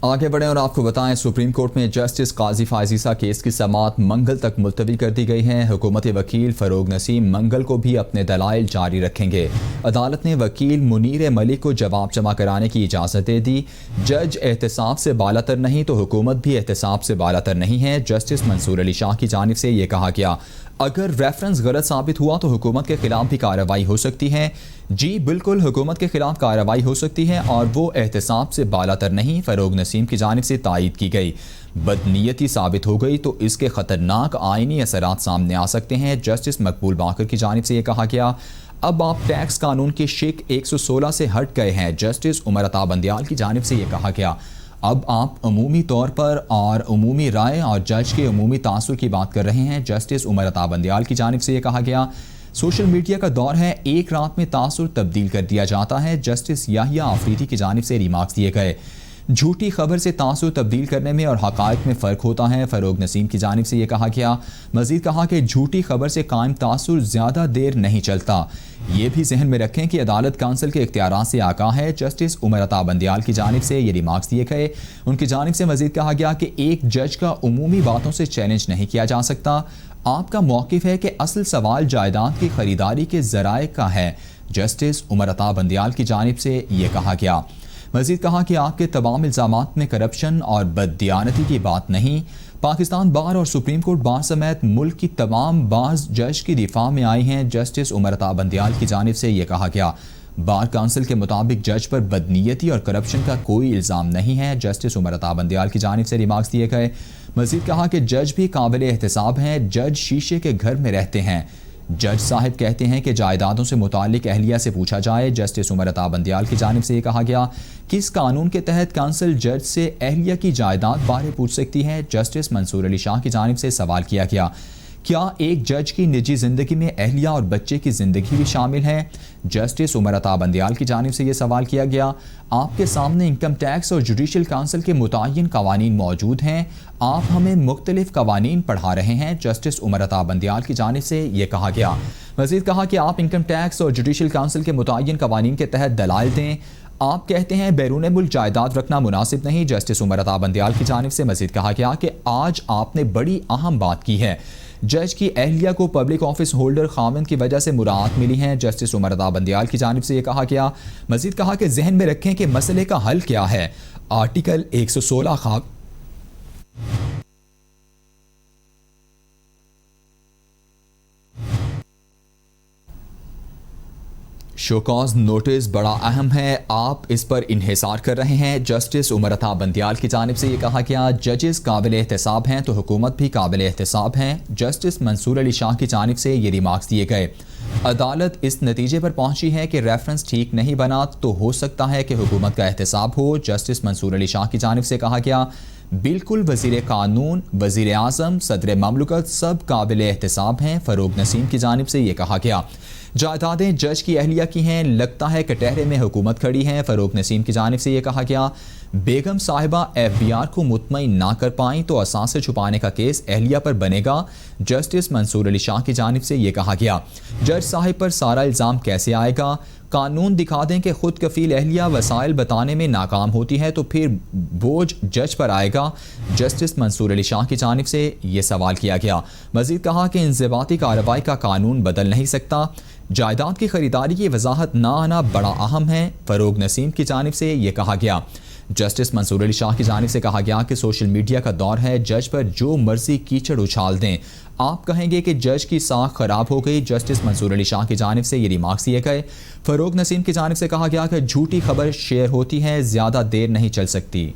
آگے بڑھیں اور آپ کو بتائیں، سپریم کورٹ میں جسٹس قاضی فائزیسا کیس کی سماعت منگل تک ملتوی کر دی گئی ہیں۔ حکومتی وکیل فروغ نسیم منگل کو بھی اپنے دلائل جاری رکھیں گے۔ عدالت نے وکیل منیر ملک کو جواب جمع کرانے کی اجازت دے دی۔ جج احتساب سے بالاتر نہیں تو حکومت بھی احتساب سے بالاتر نہیں ہے۔ جسٹس منصور علی شاہ کی جانب سے یہ کہا گیا، اگر ریفرنس غلط ثابت ہوا تو حکومت کے خلاف بھی کارروائی ہو سکتی ہے۔ جی بالکل، حکومت کے خلاف کارروائی ہو سکتی ہے اور وہ احتساب سے بالاتر نہیں۔ فروغ نسیم کی جانب سے تائید کی گئی، بدنیتی ثابت ہو گئی تو اس کے خطرناک آئینی اثرات سامنے آ سکتے ہیں۔ جسٹس مقبول باقر کی جانب سے یہ کہا گیا، اب آپ ٹیکس قانون کے شق 116 سے ہٹ گئے ہیں۔ جسٹس عمر عطا بندیال کی جانب سے یہ کہا گیا، اب آپ عمومی طور پر اور عمومی رائے اور جج کے عمومی تاثر کی بات کر رہے ہیں۔ جسٹس عمر عطا بندیال کی جانب سے یہ کہا گیا، سوشل میڈیا کا دور ہے، ایک رات میں تاثر تبدیل کر دیا جاتا ہے۔ جسٹس یحییٰ آفریدی کی جانب سے ریمارکس دیے گئے، جھوٹی خبر سے تاثر تبدیل کرنے میں اور حقائق میں فرق ہوتا ہے۔ فروغ نسیم کی جانب سے یہ کہا گیا، مزید کہا کہ جھوٹی خبر سے قائم تاثر زیادہ دیر نہیں چلتا۔ یہ بھی ذہن میں رکھیں کہ عدالت کونسل کے اختیارات سے آگاہ ہے۔ جسٹس عمر عطا بندیال کی جانب سے یہ ریمارکس دیے گئے۔ ان کی جانب سے مزید کہا گیا کہ ایک جج کا عمومی باتوں سے چیلنج نہیں کیا جا سکتا۔ آپ کا موقف ہے کہ اصل سوال جائیداد کی خریداری کے ذرائع کا ہے۔ جسٹس عمر عطا بندیال کی جانب سے یہ کہا گیا، مزید کہا کہ آپ کے تمام الزامات میں کرپشن اور بددیانتی کی بات نہیں۔ پاکستان بار اور سپریم کورٹ بار سمیت ملک کی تمام بارز جج کی دفاع میں آئی ہیں۔ جسٹس عمر عطا بندیال کی جانب سے یہ کہا گیا، بار کونسل کے مطابق جج پر بدنیتی اور کرپشن کا کوئی الزام نہیں ہے۔ جسٹس عمر عطا بندیال کی جانب سے ریمارکس دیے گئے، مزید کہا کہ جج بھی قابل احتساب ہیں، جج شیشے کے گھر میں رہتے ہیں۔ جج صاحب کہتے ہیں کہ جائیدادوں سے متعلق اہلیہ سے پوچھا جائے۔ جسٹس عمر عطا بندیال کی جانب سے یہ کہا گیا، کس قانون کے تحت کونسل جج سے اہلیہ کی جائیداد بارے پوچھ سکتی ہے؟ جسٹس منصور علی شاہ کی جانب سے سوال کیا گیا، کیا ایک جج کی نجی زندگی میں اہلیہ اور بچے کی زندگی بھی شامل ہے؟ جسٹس عمر عطا بندیال کی جانب سے یہ سوال کیا گیا، آپ کے سامنے انکم ٹیکس اور جوڈیشل کونسل کے متعین قوانین موجود ہیں، آپ ہمیں مختلف قوانین پڑھا رہے ہیں۔ جسٹس عمر عطا بندیال کی جانب سے یہ کہا گیا، مزید کہا کہ آپ انکم ٹیکس اور جوڈیشل کونسل کے متعین قوانین کے تحت دلائل دیں۔ آپ کہتے ہیں بیرون ملک جائیداد رکھنا مناسب نہیں۔ جسٹس عمر عطا بندیال کی جانب سے مزید کہا گیا کہ آج آپ نے بڑی اہم بات کی ہے، جج کی اہلیہ کو پبلک آفس ہولڈر خاوند کی وجہ سے مراعات ملی ہے۔ جسٹس عمر عطا بندیال کی جانب سے یہ کہا گیا، مزید کہا کہ ذہن میں رکھیں کہ مسئلے کا حل کیا ہے۔ آرٹیکل 116 شوکاز نوٹس بڑا اہم ہے، آپ اس پر انحصار کر رہے ہیں۔ جسٹس عمر عطا بندیال کی جانب سے یہ کہا گیا، ججز قابل احتساب ہیں تو حکومت بھی قابل احتساب ہیں۔ جسٹس منصور علی شاہ کی جانب سے یہ ریمارکس دیے گئے، عدالت اس نتیجے پر پہنچی ہے کہ ریفرنس ٹھیک نہیں بنا تو ہو سکتا ہے کہ حکومت کا احتساب ہو۔ جسٹس منصور علی شاہ کی جانب سے کہا گیا، بالکل وزیر قانون، وزیر اعظم، صدر مملکت سب قابل احتساب ہیں۔ فروغ نسیم کی جانب سے یہ کہا گیا، جائیدادیں جج کی اہلیہ کی ہیں، لگتا ہے کٹہرے میں حکومت کھڑی ہے۔ فروغ نسیم کی جانب سے یہ کہا گیا، بیگم صاحبہ FBR کو مطمئن نہ کر پائیں تو اثاثے چھپانے کا کیس اہلیہ پر بنے گا۔ جسٹس منصور علی شاہ کی جانب سے یہ کہا گیا، جج صاحب پر سارا الزام کیسے آئے گا؟ قانون دکھا دیں کہ خود کفیل اہلیہ وسائل بتانے میں ناکام ہوتی ہے تو پھر بوجھ جج پر آئے گا۔ جسٹس منصور علی شاہ کی جانب سے یہ سوال کیا گیا، مزید کہا کہ انضباطی کارروائی کا قانون بدل نہیں سکتا، جائیداد کی خریداری کی وضاحت نہ آنا بڑا اہم ہے۔ فروغ نسیم کی جانب سے یہ کہا گیا، جسٹس منصور علی شاہ کی جانب سے کہا گیا کہ سوشل میڈیا کا دور ہے، جج پر جو مرضی کیچڑ اچھال دیں، آپ کہیں گے کہ جج کی ساکھ خراب ہو گئی۔ جسٹس منصور علی شاہ کی جانب سے یہ ریمارکس دیے گئے۔ فروغ نسیم کی جانب سے کہا گیا کہ جھوٹی خبر شیئر ہوتی ہے، زیادہ دیر نہیں چل سکتی۔